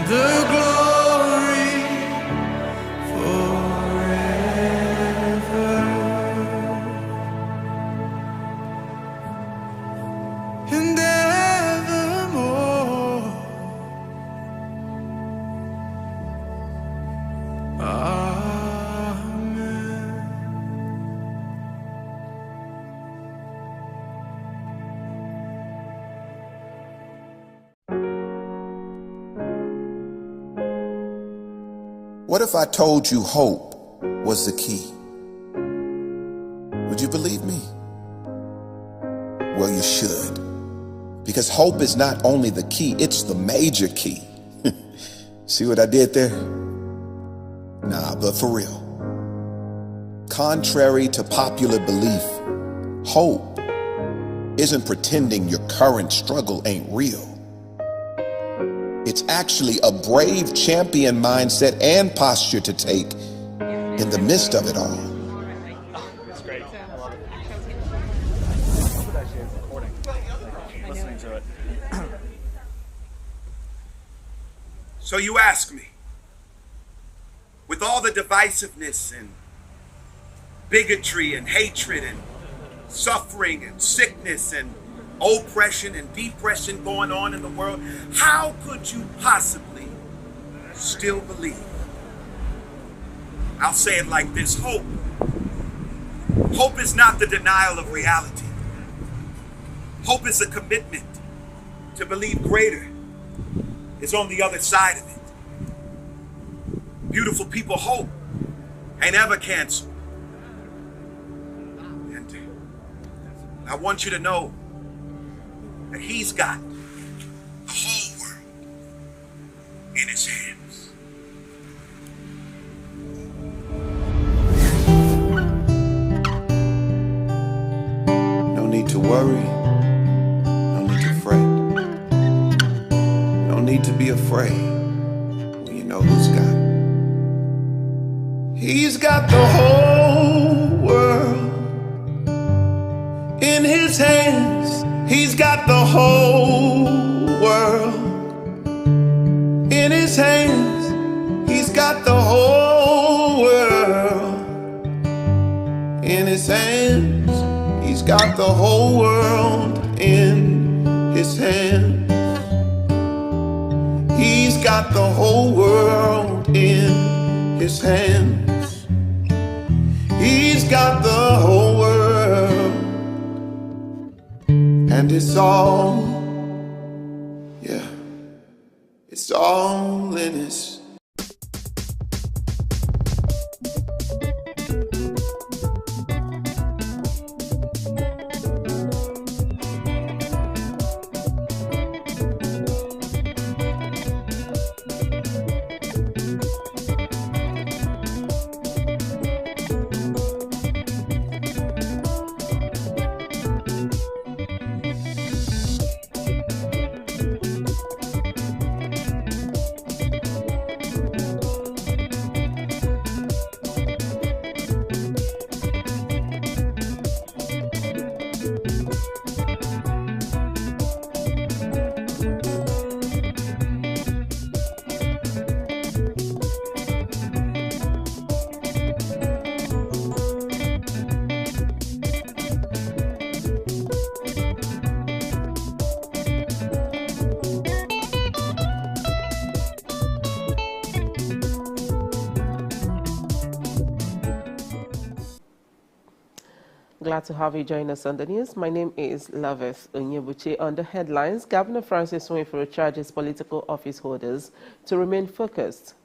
the glory forever and evermore. Amen. What if I told you hope was the key? Would you believe me? Well, you should. Because hope is not only the key, it's the major key. See what I did there? Nah, but for real. Contrary to popular belief, hope isn't pretending your current struggle ain't real. It's actually a brave champion mindset and posture to take in the midst of it all. It's great. I love it. It actually is recording. Listening to it. So you ask me, with all the divisiveness and bigotry and hatred and suffering and sickness and oppression and depression going on in the world, how could you possibly still believe? I'll say it like this: hope is not the denial of reality. Hope is a commitment to believe greater is on the other side of it. Beautiful people, hope ain't ever canceled. And I want you to know that he's got the whole world in his hands. No need to worry. No need to fret. No need to be afraid when you know who's got it. He's got the whole world in his hands. He's got the whole world in his hands. He's got the whole world in his hands. He's got the whole world in his hands. He's got the whole world in his hands. He's got the whole world. And it's all, yeah, it's all in his. Glad to have you join us on the news. My name is Loveth Onyebuchi. On the headlines, Governor Francis Nwifuru charges political office holders to remain focused.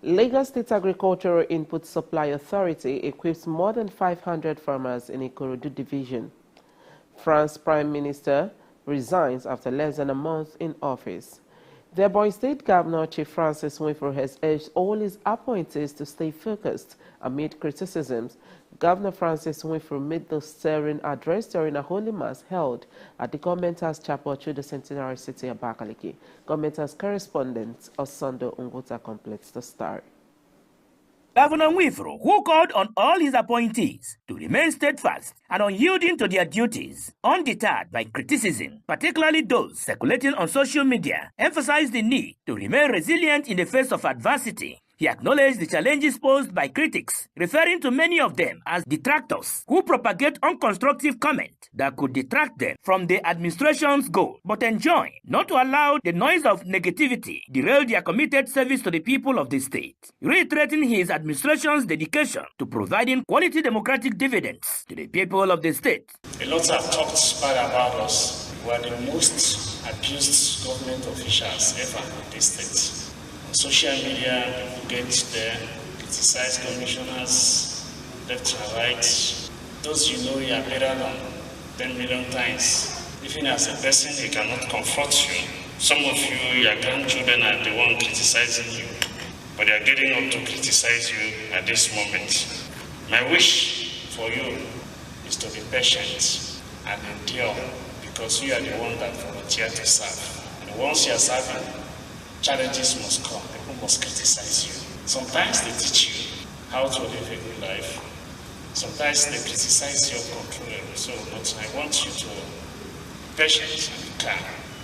Lagos State Agricultural Input Supply Authority equips more than 500 farmers in Ikorodu division. France Prime Minister resigns after less than a month in office. The Ebonyi State Governor, Chief Francis Nwifuru, has urged all his appointees to stay focused amid criticisms. Governor Francis Nwifuru made the stirring address during a holy mass held at the Government House Chapel through the centenary city of Abakaliki. Government House correspondent Osando Ngota completes the story. Governor Nwifuru, who called on all his appointees to remain steadfast and unyielding to their duties, undeterred by criticism, particularly those circulating on social media, emphasized the need to remain resilient in the face of adversity. He acknowledged the challenges posed by critics, referring to many of them as detractors who propagate unconstructive comment that could detract them from the administration's goal, but enjoin not to allow the noise of negativity derail their committed service to the people of the state, reiterating his administration's dedication to providing quality democratic dividends to the people of the state. A lot have talked bad about us. We are the most abused government officials ever in this state. On social media, people get there, criticize commissioners, left and right. Those you know you are better than 10 million times. Even as a person, he cannot confront you. Some of you, your grandchildren are the one criticizing you, but they are getting up to criticize you at this moment. My wish for you is to be patient and endure, because you are the one that volunteered to serve. And once you are serving, challenges must come. People must criticize you. Sometimes they teach you how to live a good life. Sometimes they criticize you uncontrollably. So, but I want you to be patient and be calm.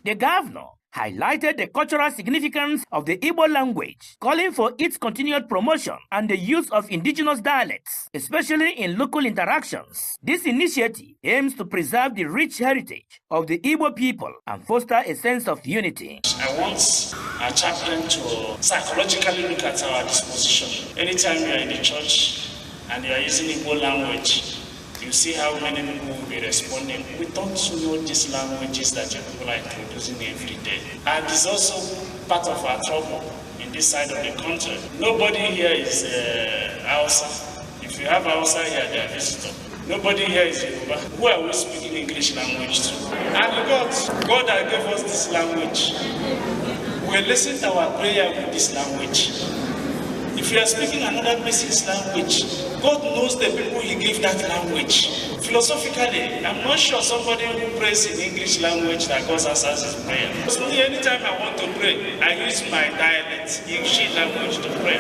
The governor highlighted the cultural significance of the Igbo language, calling for its continued promotion and the use of indigenous dialects, especially in local interactions. This initiative aims to preserve the rich heritage of the Igbo people and foster a sense of unity. I want our chaplain to psychologically look at our disposition. Anytime you are in the church and you are using Igbo language, you see how many people will be responding. We don't know these languages that your people are introducing every day. And it's also part of our trouble in this side of the country. Nobody here is Hausa. If you have Hausa here, they are visitor. Nobody here is Yoruba. Who are we speaking English language to? And God that gave us this language. We listen to our prayer with this language. If you are speaking another person's language, God knows the people He gave that language. Philosophically, I'm not sure somebody who prays in English language that God answers his prayer. Personally, anytime I want to pray, I use my dialect, English language, to pray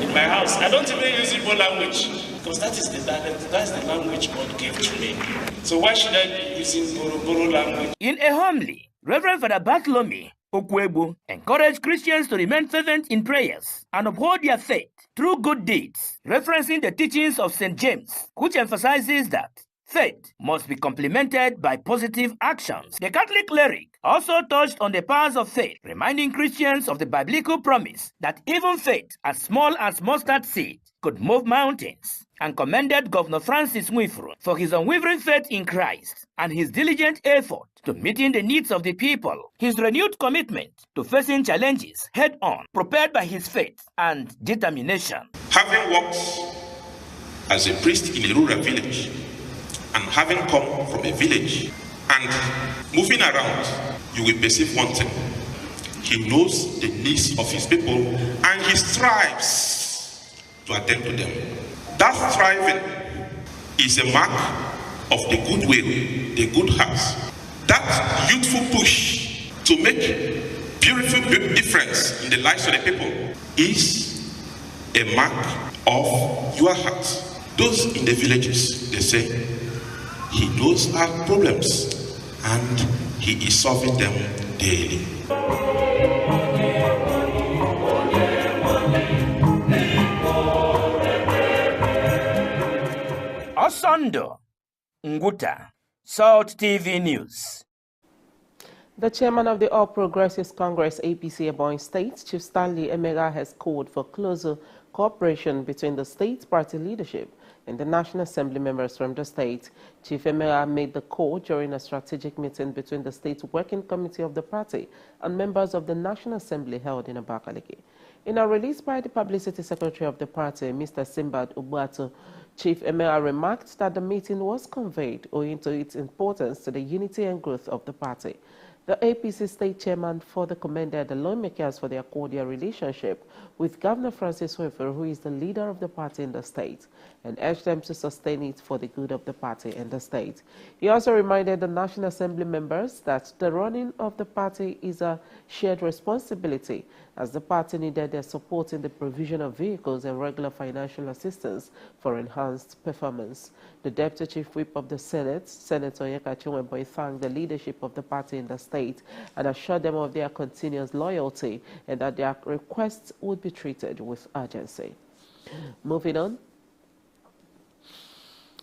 in my house. I don't even use Igbo language, because that is the dialect, that's the language God gave to me. So why should I be using Boro language? In a homily, Reverend Father Bartholomew Okwebo encouraged Christians to remain fervent in prayers and uphold their faith through good deeds, referencing the teachings of St. James, which emphasizes that faith must be complemented by positive actions. The Catholic cleric also touched on the powers of faith, reminding Christians of the biblical promise that even faith as small as mustard seed could move mountains, and commended Governor Francis Nwifuru for his unwavering faith in Christ and his diligent effort to meeting the needs of the people. His renewed commitment to facing challenges head-on, propelled by his faith and determination. Having worked as a priest in a rural village, and having come from a village and moving around, you will perceive one thing. He knows the needs of his people and he strives to attend to them. That striving is a mark of the goodwill, the good heart. That youthful push to make beautiful difference in the lives of the people is a mark of your heart. Those in the villages, they say, he knows our problems and he is solving them daily. Osondo Nguta, Salt TV News. The chairman of the All Progressives Congress APC Ebonyi State, Chief Stanley Emega, has called for closer cooperation between the state party leadership and the National Assembly members from the state. Chief Emega made the call during a strategic meeting between the state working committee of the party and members of the National Assembly held in Abakaliki. In a release by the publicity secretary of the party, Mr. Simbad Ubuatu, Chief Emega remarked that the meeting was conveyed owing to its importance to the unity and growth of the party. The APC state chairman further commended the lawmakers for their cordial relationship with Governor Francis Nwifuru, who is the leader of the party in the state, and urged them to sustain it for the good of the party and the state. He also reminded the National Assembly members that the running of the party is a shared responsibility, as the party needed their support in the provision of vehicles and regular financial assistance for enhanced performance. The Deputy Chief Whip of the Senate, Senator Ebonyi, thanked the leadership of the party in the state and assured them of their continuous loyalty and that their requests would be treated with urgency. Moving on.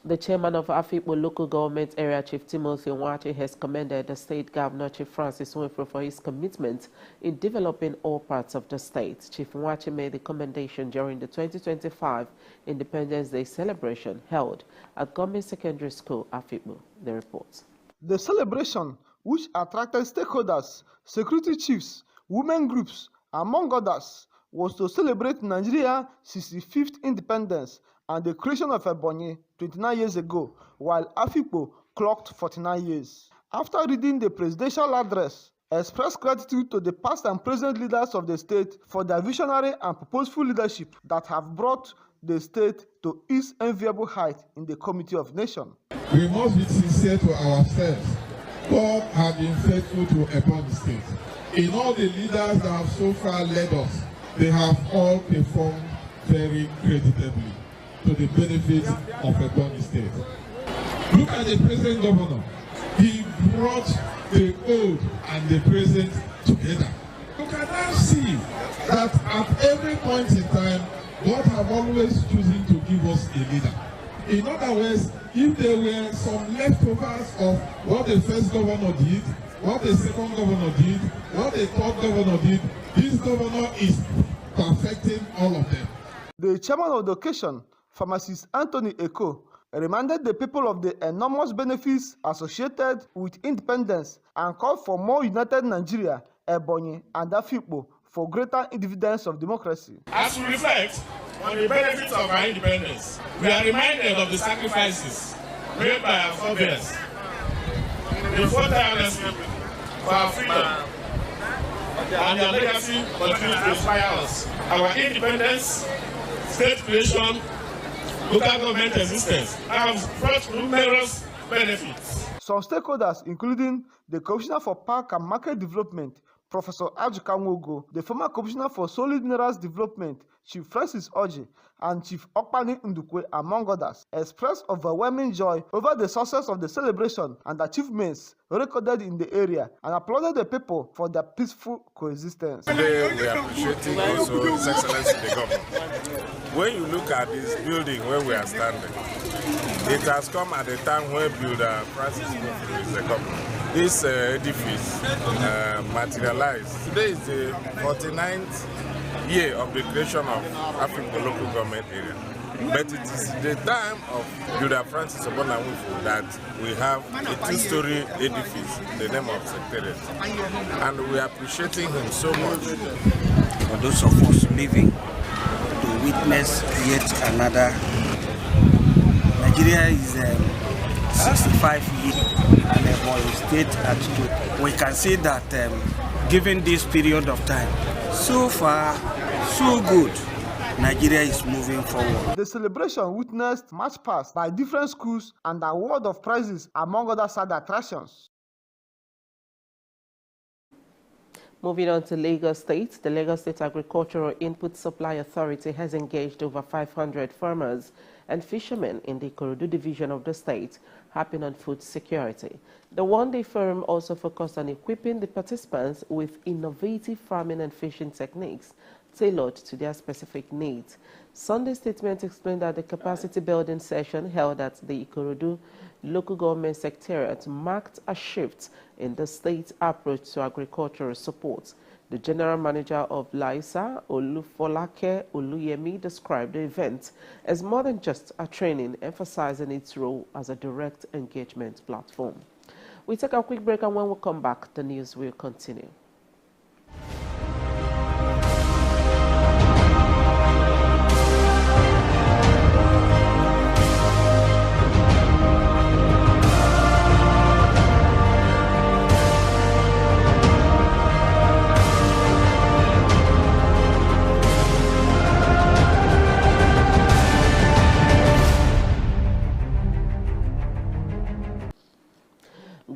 The chairman of Afikpo Local Government Area, Chief Timothy Nwachi, has commended the state governor, Chief Francis Winfrey, for his commitment in developing all parts of the state. Chief Nwachi made the commendation during the 2025 Independence Day celebration held at Government Secondary School, Afikpo. The report. The celebration, which attracted stakeholders, security chiefs, women groups, among others, was to celebrate Nigeria's 65th independence and the creation of Ebonyi 29 years ago, while Afikpo clocked 49 years. After reading the presidential address, expressed gratitude to the past and present leaders of the state for their visionary and purposeful leadership that have brought the state to its enviable height in the Committee of Nations. We must be sincere to ourselves. God has been faithful to Ebonyi State. In all the leaders that have so far led us, they have all performed very creditably to the benefit of Ebonyi State. Look at the present governor. He brought the old and the present together. You can now see that at every point in time, God have always chosen to give us a leader. In other words, if there were some leftovers of what the first governor did, what the second governor did, what the third governor did, this governor is perfecting all of them. The chairman of the occasion, Pharmacist Anthony Eko, reminded the people of the enormous benefits associated with independence and called for more united Nigeria, Ebonyi, and Afikpo for greater dividends of democracy. As we reflect on the benefits of our independence, we are reminded of the sacrifices made by our forebears. They fought tirelessly for our freedom, and their legacy continues to inspire us. Our independence, state creation, local government existence have brought numerous benefits. Some stakeholders, including the Commissioner for Park and Market Development, Professor Ajuka Nwogo, the former Commissioner for Solid Minerals Development, Chief Francis Oji, and Chief Okpani Ndukwe, among others, expressed overwhelming joy over the success of the celebration and achievements recorded in the area and applauded the people for their peaceful coexistence. Today we are appreciating also His Excellency the Governor. When you look at this building where we are standing, it has come at a time when Builder Francis Winfrey is the governor. This edifice materialized. Today is the 49th year of the creation of Afikpo Local Government Area. But it is the time of Builder Francis Winfrey that we have a two-story edifice, the name of Secretariat. And we are appreciating him so much. For those of us living to witness yet another, Nigeria is 65 years and Ebonyi State at 2. We can see that given this period of time, so far, so good, Nigeria is moving forward. The celebration witnessed march past by different schools and award of prizes among other side attractions. Moving on to Lagos State, the Lagos State Agricultural Input Supply Authority has engaged over 500 farmers and fishermen in the Ikorodu division of the state, harping on food security. The one-day forum also focused on equipping the participants with innovative farming and fishing techniques tailored to their specific needs. Sunday statement explained that the capacity building session held at the Ikorodu local government secretariat marked a shift in the state's approach to agricultural support. The general manager of LISA, Olufolake Oluyemi, described the event as more than just a training, emphasizing its role as a direct engagement platform. We take a quick break, and when we come back, the news will continue.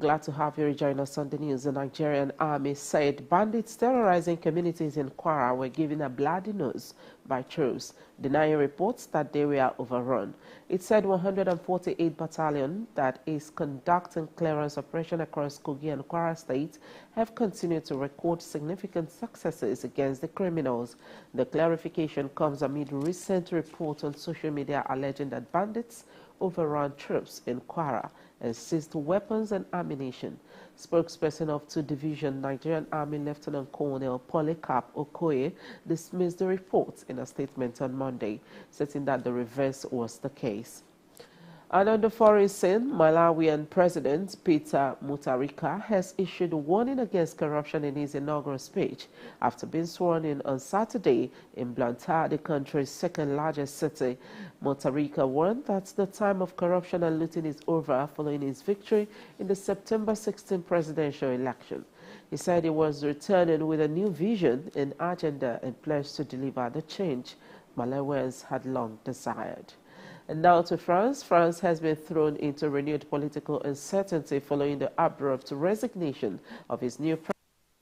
glad to have you rejoin us on the news. The Nigerian army said bandits terrorizing communities in Kwara were given a bloody nose by troops, denying reports that they were overrun. It said 148 Battalion that is conducting clearance operation across Kogi and Kwara State have continued to record significant successes against the criminals. The clarification comes amid recent reports on social media alleging that bandits overran troops in Kwara and seized weapons and ammunition. Spokesperson of 2 Division Nigerian Army Lieutenant Colonel Polycarp Okoye dismissed the reports in a statement on Monday, stating that the reverse was the case. And on the foreign scene, Malawian President Peter Mutharika has issued a warning against corruption in his inaugural speech after being sworn in on Saturday in Blantyre, the country's second-largest city. Mutharika warned that the time of corruption and looting is over following his victory in the September 16 presidential election. He said he was returning with a new vision and agenda and pledged to deliver the change Malawians had long desired. And now to France. France has been thrown into renewed political uncertainty following the abrupt resignation of his new Prime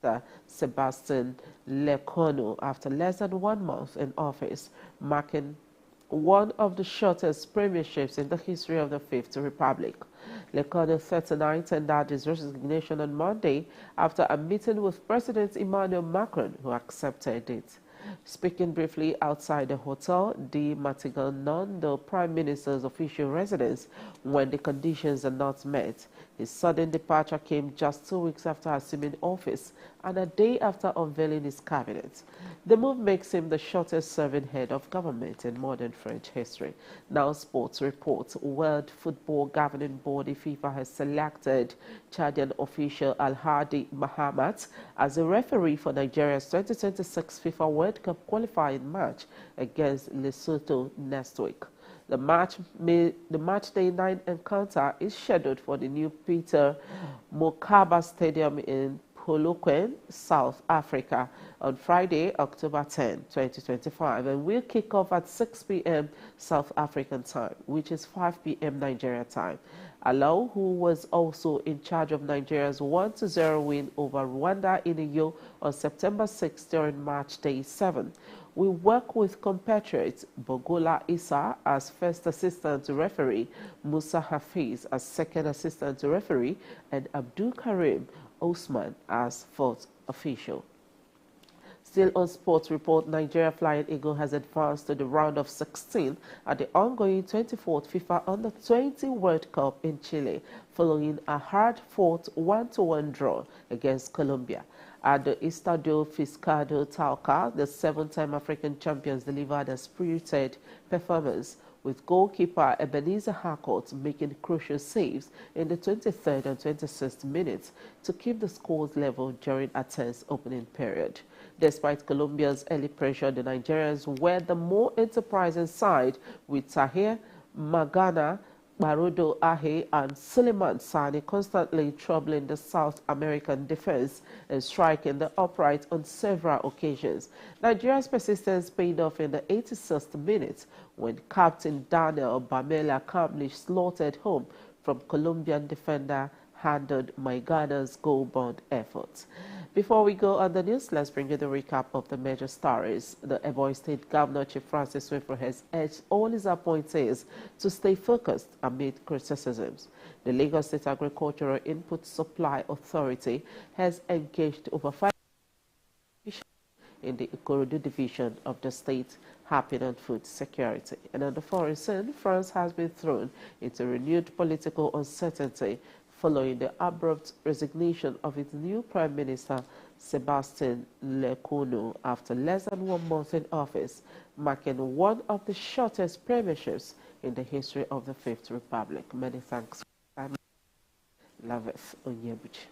Minister, Sébastien Lecornu, after less than 1 month in office, marking one of the shortest premierships in the history of the Fifth Republic. Lecornu, 39, tendered his resignation on Monday after a meeting with President Emmanuel Macron, who accepted it. Speaking briefly outside the Hotel de Matignon, the Prime Minister's official residence, when the conditions are not met. His sudden departure came just 2 weeks after assuming office and a day after unveiling his cabinet. The move makes him the shortest-serving head of government in modern French history. Now sports reports. World Football Governing Body FIFA has selected Chadian official Al-Hadi Mahamat as a referee for Nigeria's 2026 FIFA World Cup qualifying match against Lesotho next week. The matchday 9 encounter is scheduled for the new Peter Mokaba Stadium in Polokwane, South Africa, on Friday, October 10, 2025, and will kick off at 6 p.m. South African time, which is 5 p.m. Nigeria time. Alao, who was also in charge of Nigeria's 1-0 win over Rwanda in Iyo on September 6 during Match Day 7, will work with compatriots Bogola Issa as first assistant referee, Musa Hafiz as second assistant referee, and Abdul Karim Osman as fourth official. Still on sports report, Nigeria Flying Eagle has advanced to the round of 16 at the ongoing 24th FIFA Under-20 World Cup in Chile, following a hard-fought 1-1 draw against Colombia. At the Estadio Fiscado Tauca, the 7-time African champions delivered a spirited performance, with goalkeeper Ebenezer Harcourt making crucial saves in the 23rd and 26th minutes to keep the scores level during a tense opening period. Despite Colombia's early pressure, the Nigerians were the more enterprising side, with Tahir Magana, Barodo Ahe and Suleiman Sani constantly troubling the South American defense and striking the upright on several occasions. Nigeria's persistence paid off in the 86th minute when Captain Daniel Bamela calmly slaughtered home from Colombian defender handled Maigana's goal-bound efforts. Before we go on the news, let's bring you the recap of the major stories. The Ebonyi State Governor, Chief Francis Swiffer, has urged all his appointees to stay focused amid criticisms. The Lagos State Agricultural Input Supply Authority has engaged over 5 in the Ikorodu division of the state, harping on food security. And on the foreign scene, France has been thrown into renewed political uncertainty following the abrupt resignation of its new Prime Minister, Sébastien Lecornu, after less than 1 month in office, marking one of the shortest premierships in the history of the Fifth Republic. Many thanks. I'm Laveth Onyebuchi.